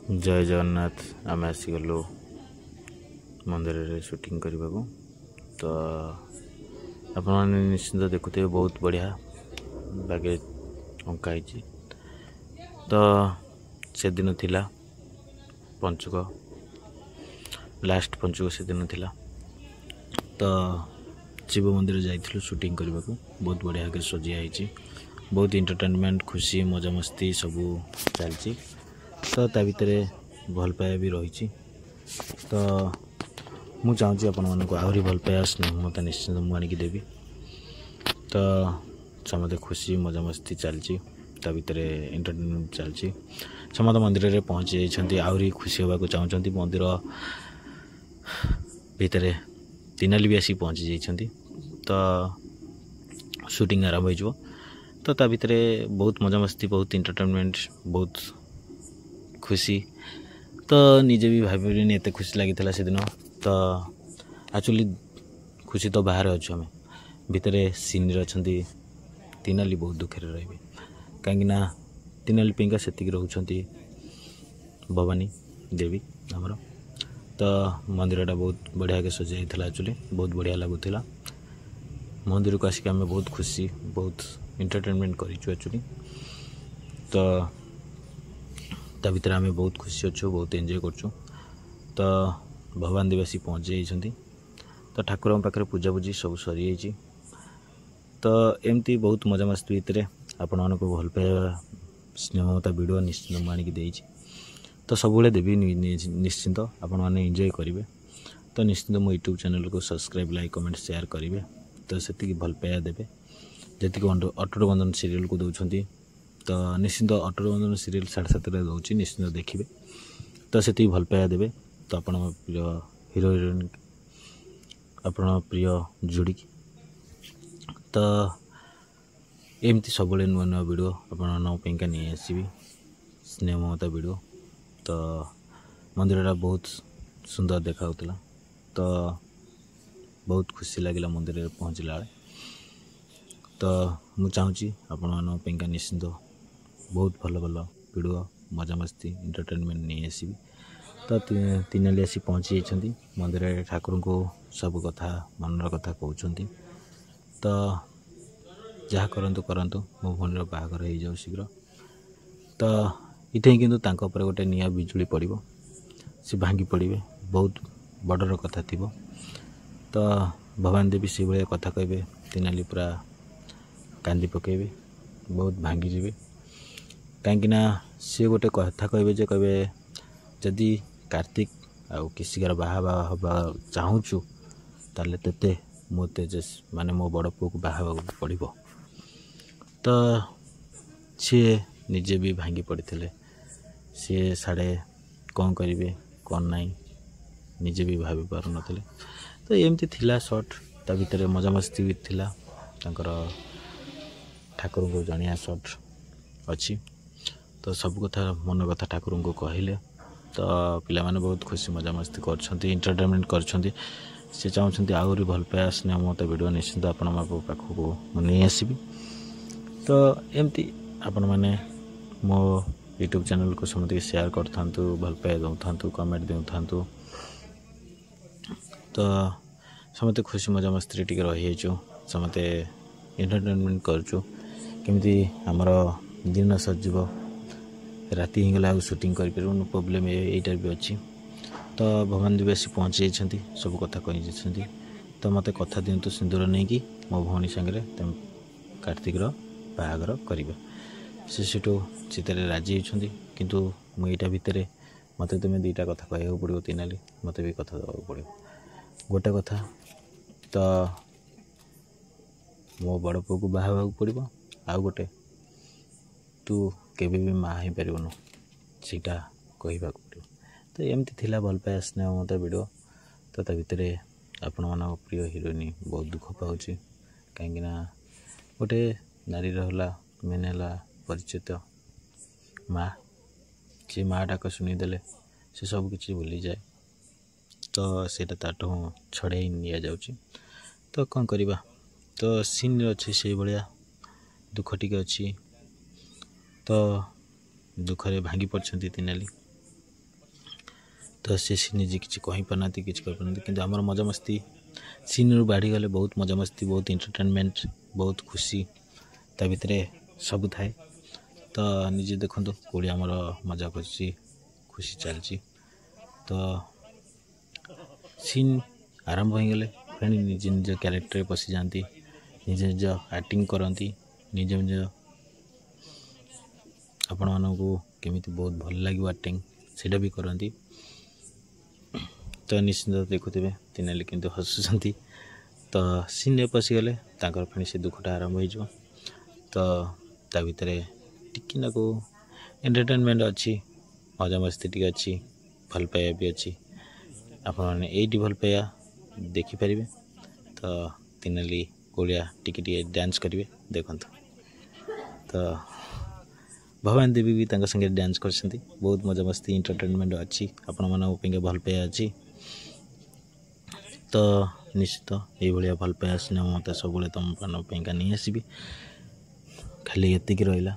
जय जगन्नाथ आम आसीगलु मंदिर रे शूटिंग करने को तो आपण निश्चिंत देखुते बहुत बढ़िया बागे अंका तो से दिन थिला पंचुक लास्ट पंचुक से दिन थिला तो शिव मंदिर जाइथिलु शूटिंग करने को बहुत बढ़िया के सजिया बहुत एंटरटेनमेंट खुशी मजा मस्ती सबू चलची तो ता भितर भल पाया भी रही तो मु चाहूँगी आपण मानक आहरी भल पाया स्नेह मत निश्चिंत मुझे देवी तो समस्त खुशी मजा मस्ती चलची ता भितर एंटरटेनमेंट चलची समस्त मंदिर में पहुँची जाइए आहरी खुशी होगा चाहते मंदिर भितर तिनाली भी आसिक पहुँची जाइए तो शूटिंग आरंभ हो तो ता भितर बहुत मजा मस्ती बहुत एंटरटेनमेंट बहुत खुशी तो निजे भी भाई एत खुशी लगी से दिन तो एक्चुअली खुशी तो बाहर अच्छे आम भितर सीन अच्छा तिनाली बहुत दुखे रे कहीं तिनाली पिंका से रोच भवानी देवी आमर तो मंदिरटा बहुत बढ़िया के सजाई एक्चुअली बहुत बढ़िया लगुला मंदिर को आसिक आम बहुत खुशी बहुत एंटरटेनमेंट करूँ एक्चुअली तो ता भीतर आम बहुत खुशी अच्छु बहुत एंजॉय करछु तो भगवान देवासी पहुँची जाइए तो ठाकुर पाखे पूजा पूजी सब सरी जाइए तो एमती बहुत मजा मस्ती भितर आपण मानक भल पाइबा स्नेहमता वीडियो निश्चिंत मुझे तो सब देवी निश्चिंत आपण मैंने एंजॉय करेंगे तो निश्चिंत मो यूट्यूब चैनल को सब्सक्राइब लाइक कमेंट शेयर करेंगे तो से भल पाइबा देवे जी अटूट बंधन सीरियल को दौरान तो निश्चिंत अटूट बंधन सीरियल 7:30 दूसरी निश्चिंत देखिए तो से भल पाइबा देवे तो आप प्रिय हिरो हिरोइन आप प्रिय जोड़ी तो एमती सब नुआ नुआ वीडियो आपका नहीं आसबि स्नेह ममता वीडियो तो मंदिरटा बहुत सुंदर देखा तो बहुत खुशी लगे मंदिर में पहुँचला तो मुझे चाहूँगी आपण निश्चिंत बहुत भल भल वीडियो मजा मस्ती एंटरटेनमेंट नहीं आसबि तो तिनाली आसी पहुँची जाइए मंदिर ठाकुर को सब कथा मनर कथा कहते तो जहाँ करतु मो भूर बाहागर हो जाऊ शीघ्र तो इतने किंतु तांको पर गोटे निया बिजुली पड़ो से भांगी पड़े बहुत बड़र कथा थी तो भगवान देवी से भाया कथा कहे तिनाली पूरा कांदी पकेबे बहुत भांगी जीवे कहीं सी गोटे कथा कहे जे कहे जदि कार्तिक आउ किसिकार बाहा हवा चाहूँ ताले तेते मो तेजस माने मो बड़ पुओ को बाहा पड़ो तो सी निजे भी भांगी पड़ते सी साढ़े कौन करेंगे कौन नहीं निजे भी भाभी पार नथिले तो एमती थिला शॉर्ट ता भीतर मजा मस्ती भी थिला तांकर ठाकुर को जनिया शॉर्ट अच्छी तो सब कथा मन कथा ठाकुर को कहले तो पिला माने बहुत खुशी मजा मस्ती कर एंटरटेनमेंट कर चाहते आहरी भल पाया स्नेह ममता वीडियो निश्चिंत आपण पाखक नहीं आसबि तो एमती आपण मैंने मो यूट्यूब चैनल को समझ शेयर कर भल पाया दौ था कमेंट दौ था तो समते खुशी मजा मस्ती टी रही समते एंटरटेनमेंट करमी आमर दिन सजीव राति हिंगला शूटिंग कर प्रोब्लेम यहीटार भी अच्छी तो भगवान देवी आसी पहुँची जाइए सब कथा कही तो मत कथा दिंतु सिंदूर नहीं कि मो भौणी सांगे तुम कार्तिक बाहागर करेंगे से चितार राजी होती किंतु मुझा भितर मत तुम्हें दुईटा कथा कहू पड़ो तिनाली मत भी कथा देवा पड़ो गोटे कथा तो मो बड़ पुओ को बाहा पड़ो आउ गोटे तू केबे भी माँ ही पारूनु सीटा कहवा पड़ो तो एमती थिला भल पाया स्नेह ममता वीडियो तो ता भितर आपण मान प्रिय हिरोइन बहुत दुख पाऊँ कहीं गोटे नारी रहा मेन है परिचित माँ सी माँ डाक शुणीदे से सब किसी भूली जाए तो सेटा ताठू छड़े नि जाऊँगी तो कौन करवा तो सीन अच्छे से भाया दुख टी अच्छी तो दुखरे भांगी पड़छंती तिनाली तो सी निजे किसी कहीपारना किसी कहीपारना कि आमर मजामस्ती सीन रू बाढ़ी गले बहुत मजामस्ती बहुत एंटरटेनमेंट बहुत खुशी ता भितर सब थाए तो निजे देखो कोड़ी आमर मजा कर खुशी चलती तो सीन आरंभ हो गले फ्रेंड निज निज क्यारेक्टर पशि जाती निज निज एक्टिंग करती निज निज आपण मानू केमी बहुत भल लगे एक्टिंग सेटा भी करती तो निश्चिंत देखुवे तिनाली किंतु हसुंट तो सीन पशिगले फिर से दुखटा आरंभ हो तो ता भितर टिकी ना को एंटरटेनमेंट अच्छी मजामस्ती टी अच्छी भल पाइबा भी अच्छी आपण मैंने ये भल पाइबा देखिपारे तो तिनाली कोड़िया टिके डांस करेंगे देखु तो भवानी देवी भी संगे डांस कर बहुत मजामस्ती एंटरटेनमेंट अच्छी आपण मानी भल पाइबा अच्छी तो निश्चित ये भल पाइबा स्नेह ममता सब तुम नहीं आसबि खाली एतिक रहा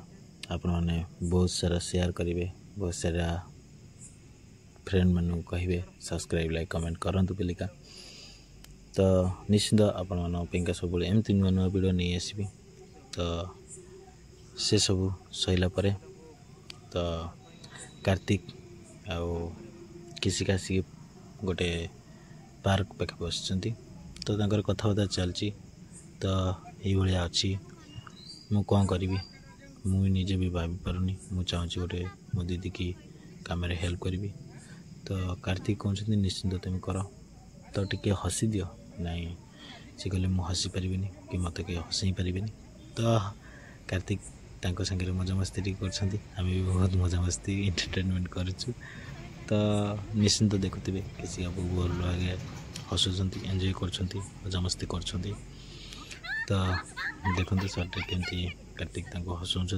आपण मैंने बहुत सारा शेयर करेंगे बहुत सारा फ्रेंड मानू कहे सब्सक्राइब लाइक कमेंट करंतु बेलिका तो निश्चित आपण मानी सब एमती नुआ नुआ वीडियो नहीं आसबि तो से सब सैला परे तो कार्तिक आउ किसी कासी गोटे पार्क पाखे बस तो तंकर कथबार्ता चलती तो ये अच्छी मु कौन करी मु निजे भी भाभी पारुनी मु चाहूँगी गोटे मो दीदी की काम हेल्प करी तो कार्तिक कहते निश्चिंत तुम कर तो टिके हसी दियो नाई सी कहले मु हसी पारि कि मत के हसई पारि तो कार्तिक तांको संगे मजामस्ती कर भी बहुत मजामस्ती एंटरटेनमेंट करूँ तो निश्चिंत देखुवे किसी आप बोल लगे हसुँच एंजॉय कर मजामस्ती कर तो देखते सर्टे केमती कार्तिक हसुँच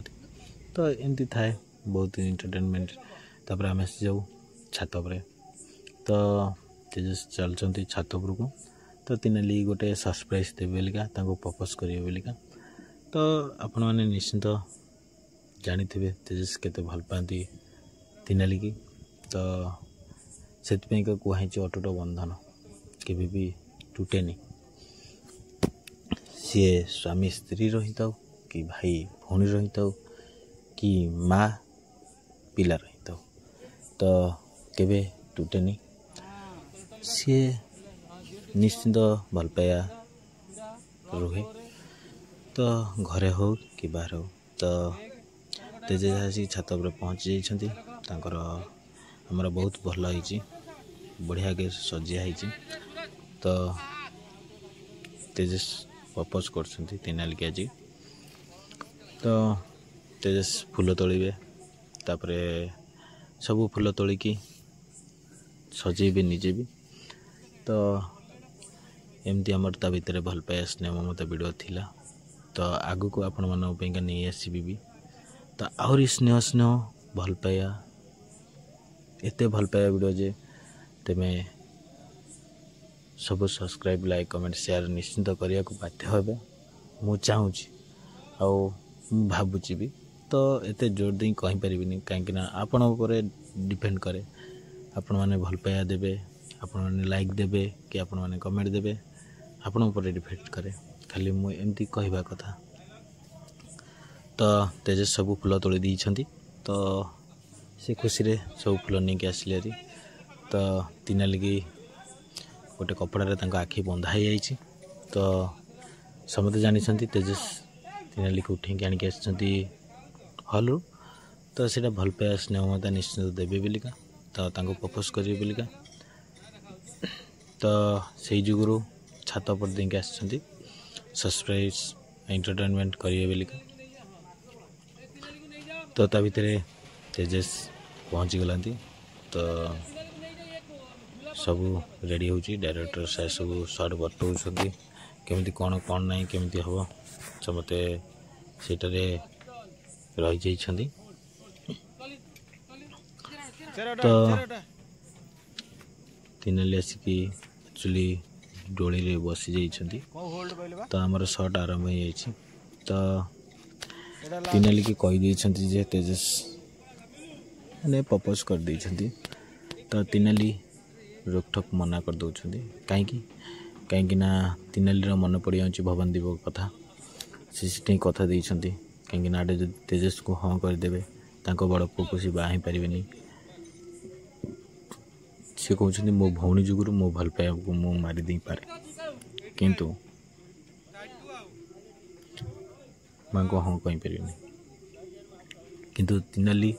तो एमती थाए बहुत एंटरटेनमेंट तापर आम आसी जाऊ छात पर तो तेजस चलते छात उपरको तो तिनाली गोटे सरप्राइज देवे बोलिका प्रपोज करेंगे बोलिका तो आपण मैंने निश्चिंत जानी तेजस केते भल पाती तिनाली की तो से कहुई अटूट बंधन केबे भी टूटेनी सी स्वामी स्त्री रही था कि भाई भौणी रही था कि माँ पिला रही था तो केबे टूटेनी सी निश्चिंत भल पाइबा रुहे तो घरे हो कि बाहर हो तो तेजे आसी छात पर पहुँची जाइए आमर बहुत भल होती बढ़िया के सजिया तो तेजस प्रपोज कर तिनाली के आज तो तेजस फूल तोड़े तापर सब फूल तोलिकी सजेबे निजे भी तो एमती आमर ता भितर भल पाइबा स्नेह ममता वीडियो थिला तो आगु को आपण मानक नहीं आसबि भी तो आहरी स्नेह स्नेह भल पाइबा एते भल पाइबा वीडियो जे तेमे सब सब्सक्राइब लाइक कमेंट शेयर निश्चिंत करने को बाध्य हे मु चाहूँगी आउ भावुची भी तो एते जोर दे कहींपारि कहीं आपण डिपेंड करे आपण मैंने भल पाइबा देवे आपण मैंने लाइक देवे कि आपण मैंने कमेंट देवे आपण उपर डिपेंड करे खाली मु एमती कहवा कथा तो तेजस सब फूल तोड़ी देइछंती तो से खुशी रे सब फूल नहीं आसिले तो तिनाली की गोटे कपड़े आखि बंधा हो जाए तो समझते जानी तेजस तिनाली को उठेक आणिक आसी हल रू तो सीटा भल पाइबा स्नेह ममता निश्चिंत देवे बोलिका तो प्रपोज करेंगे बोलिका तो से जुगुरु छात पर देके आसी सरप्राइज एंटरटेनमेंट करेंगे बोलिका तो ता भितर तेजस पहुँची गलांती तो सब रेडी होची डायरेक्टर साहब सब शॉट बतौछंती केमती कौन कौन नहीं केमती हम समते सेटारे रही जाइछंती तो तिनाली आसिकी एक्चुअली डोली रे बसी जाइछंती तो हमर शॉट आरंभ हो जाइछि तो तिनाली की कहि दैछंती जे तेजस ने प्रपोज कर दैछंती तो तिनाली रोकठोक मना कर दौरान कहीं तिनालीर मन पड़ जाऊँगी भवन दीप कथा सी कथा देते कहीं आड़े जो तेजस को हाँ करदे बड़ पुओ को सी बाही पारे सी कहते मो भौणी जुगुरु मो भल पाइबा को मु मारिदे पारे किंतु माँ को हाँ कहींपारे किंतु तिनाली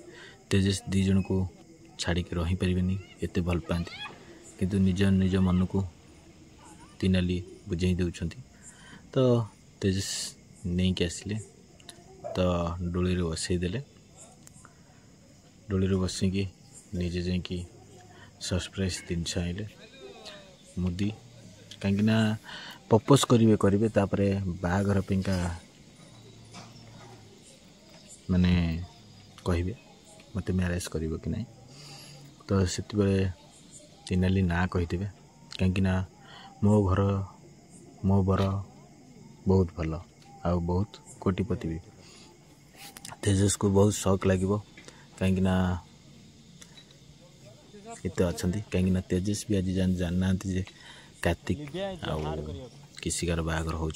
तेजस दी जन को छाड़ी के रही पारे एत भल पाती किंतु निज निज मन को तिनाली बुझे दौरान तो तेजस नहीं कि आसिले तो डोली बसईदे डोली बसिकी निजे जाकि सरप्राइज जिनस आइले मुदी कहीं प्रपोज करेंगे तापर बाघर पिंका माने कहे मत मैरेज कर कि नहीं तो से तिनाली ना कहीदे कहीं मो घर मो बर बहुत भल आ बहुत कोटिपति भी तेजस को बहुत शौक लगे कहीं एत अच्छा कहीं तेजस भी आज जानना जे कार्तिक किसी कार बाहर हो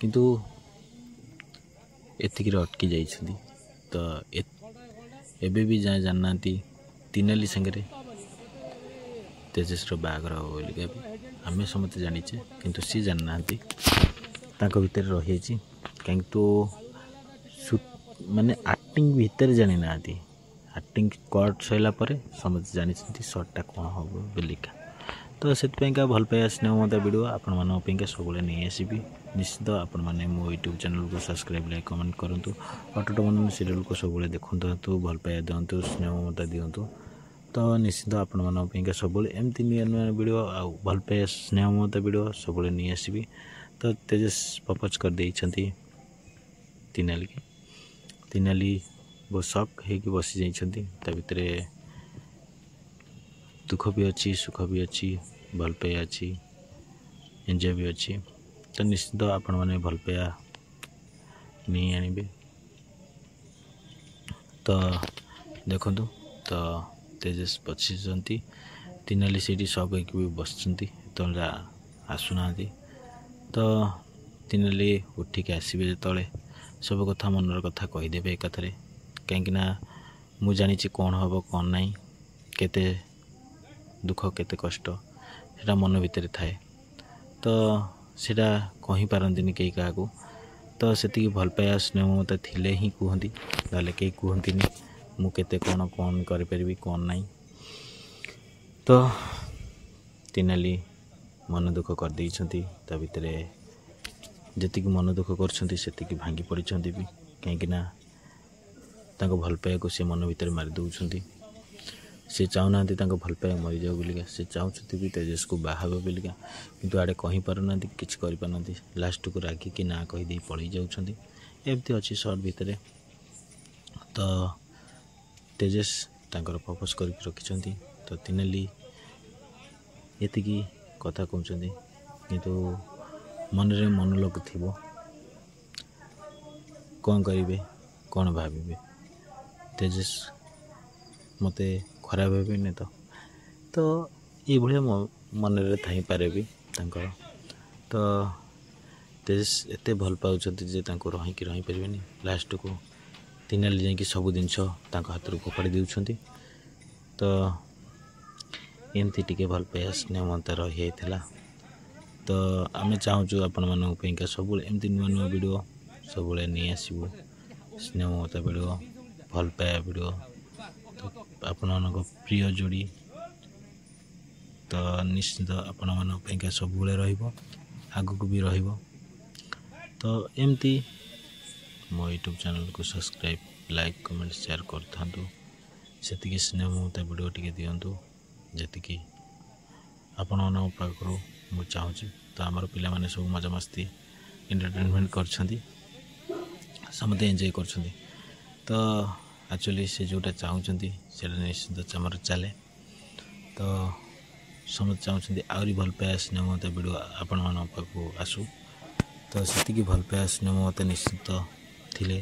किंतु एतिक अटकी जाइछन्ति तो एबे भी जाए जानना तिनाली संगे तेजस बाहर हो बोलिका आम समस्त जानीचे किंतु सी जानना भितर रही कहीं तो माने एक्टिंग भितर जानी ना एक्टिंग कट सैला समस्त जानी सर्टटा कौन हम बोलिका तो से भल पाई स्नेह ममता वीडियो आपण मानी सब नहीं आसबि निश्चित आपण मैंने मो यूट्यूब चैनल को सब्सक्राइब लाइक कमेंट करूँ अटोट मन सीरियल को सब देखु भल पाया दिंतु स्नेह ममता दिंतु तो निश्चित आपण मानी सब एमती नुआ नुआ वीडियो आ भल पाया स्नेह ममता वीडियो सब नहीं आसबि तो तेजस प्रपोज कर देइछन्ति तिनाली की तिनाली बहुत शक हो बसी जाइछन्ति ता भितर दुख भी अच्छी सुख भी अच्छी भल पाया अच्छी एंजॉय भी अच्छी तो निश्चित आपण मैंने भल पाया नहीं आनिबे तो देखु तो तेजस बसी तिनाली से सब भी बसती तो आसुना तो तिनाली उठिक आसबे जो सब कथा मनर कथा कहीदेवे एकाथरे कहीं मु जानी कौन हम कौन नहीं केते दुख केते कष्ट सेटा मन भितर थाए तो सेटा कही पारंतिनी कई क्या तो से भल पाया स्नेह ममता थिले ही कहती ना कई कहती मु केते कौन कौन करी कौन नहीं तो तिनाली मन दुख कर देइछन्ति ता भितर जति मन दुख कर भांगी पड़ी भी कहीं भल पाया को सी मन भितर मारी दौरान सी चाहूना भल पाया मरी जाऊ बोलिका सी चाहते भी तेजस को बाहर बोलिका किंतु आड़े कही पारना कि करना लास्ट को रागिकी ना कहीदे पलि जाऊँगी एमती अच्छी सर्ट भितर तो तेजस प्रपोज कर रखिंट तो तिनाली एतिकी कथा कहते किंतु मन रे मनोलोक थिबो कौन करेंगे कौन भावे तेजस मते खराब भावे तो ये भाया मन रे थाई पारे भी तो तेजस एते भल पाउछन्ति जे तांको रही पारे लास्ट को तिनाली जाकि सब जिनस हाथ रू फोपाड़ी देउछन्ति तो एमती टिके भल पाया स्नेह ममता रही जाइथिला तो आम चाहूँ आपण मानक सब एमती नुआ नुआ वीडियो सब नहीं आसबू स्नेह ममता वीडियो भल पाया वीडियो तो आपण प्रिय जोड़ी तो निश्चित आपण मानक सब आगक भी रहिबो तो एमती मो यूट्यूब चैनल को सब्सक्राइब लाइक कमेंट शेयर कर था से स्नेह ममता वीडियो टी दिंतु जी आपण पाखु मु चाहूँगी तो आमर पिला माने सब मजा मस्ती एंटरटेनमेंट कर समझते एंजॉय कर तो एक्चुअली से जोटा चाहूँगी से निश्चित आमर चले तो समझते चाहूँगी आहरी भल पाया स्नेह ममता वीडियो आपण मान पाखु आसू तो से भल पाया स्नेह ममता निश्चित थिले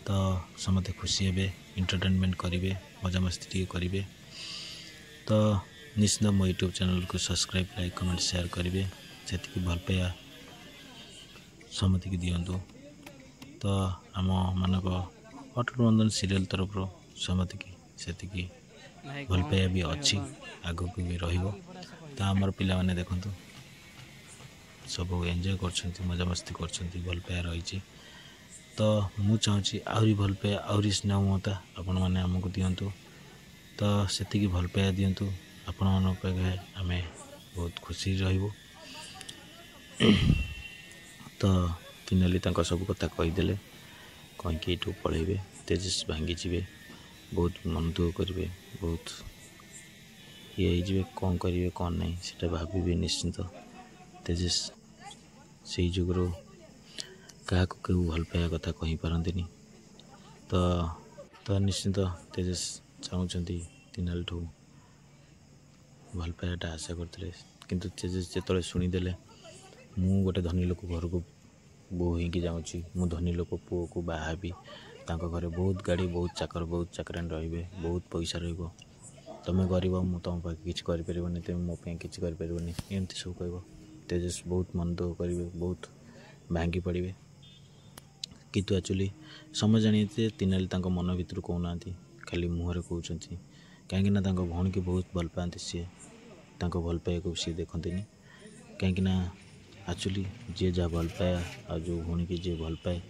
तो समस्ते खुशी हे एंटरटेनमेंट करेंगे मजा मस्ती करेंगे तो निश्चित मो यूट्यूब चैनल को सब्सक्राइब लाइक कमेंट शेयर करेंगे से भल पाया समति की दिंतु। तो आम मानक अटल बंधन सीरियल तरफ समति की से भल पाया भी अच्छी आग को भी तो आमर पिला माने देखु सब एंजॉय कर मजा मस्ती कर भल पाया रही। तो मु चाहूँगी आहरी भल पाया आहरी स्नेह ममता आपण मैंने आमको दिंतु। तो से भल पाया दिंतु आपण मान पाखे आम बहुत खुशी रही। तो फिनाली सब कथा कहीदे कहीं ये पलैबे तेजस भांगी जी बहुत मन दुख करेंगे बहुत ये कौन करेंगे कौन नहीं सीटा भावी निश्चिंत। तेजस से जुगरू क्या क्यों भल पाया कथा कही पारती। तो निश्चिंत तेजस चाहूँगी फिनाल ठू भल पायाटा आशा करते किंतु तेजस जो शुणीदे मु गोटे धनी लोक घर को बो हो जाऊँगी मु धनी लोक पुओ को बाहाबी घरे बहुत गाड़ी बहुत चाकरान रे बहुत पैसा रमें गरीब मु तुम पाखे किसी करें तुम मो किसी करें एमती सब कह तेजस बहुत मन दुख करेंगे बहुत भांगी पड़े किंतु एक्चुअली समझ जानी फिनाली मन भर कहना खाली मुहर कहते कहीं भौणी की बहुत भल पाती सी भल पाया सी देखते कहीं एक्चुअली जी जहाँ भल पाया आ जो भौणी की जी भल पाए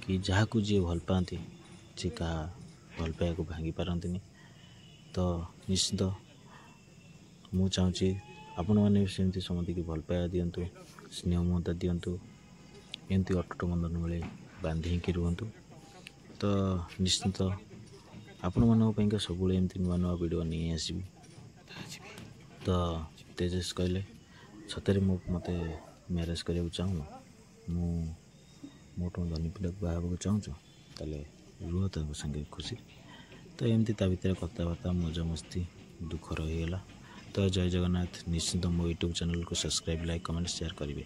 कि जहाँ को जी भल पाती सी क्या भल पाया को भांगी पारती। तो निश्चित मु चाहूँगी आपण मैंने सेमती समझ की भल पाया दिंतु स्नेह ममता दिंतु एमती अटूट बंधन बेले बांधी रुहतु। तो निश्चित आपण मानी सब एमती नुआ नुआ वीडियो नहीं आसबि। तो तेजस कहले सतरे मत मैरेज करने चाहूँ मोटो धनी पिला बाहर चाहूँ ताले रुह संगे खुशी। तो एमती भर कथबार्ता मजा मस्ती दुख रहीगला। तो जय जगन्नाथ निश्चिंत मो यूट्यूब चैनल को सब्सक्राइब लाइक कमेंट शेयर करेंगे।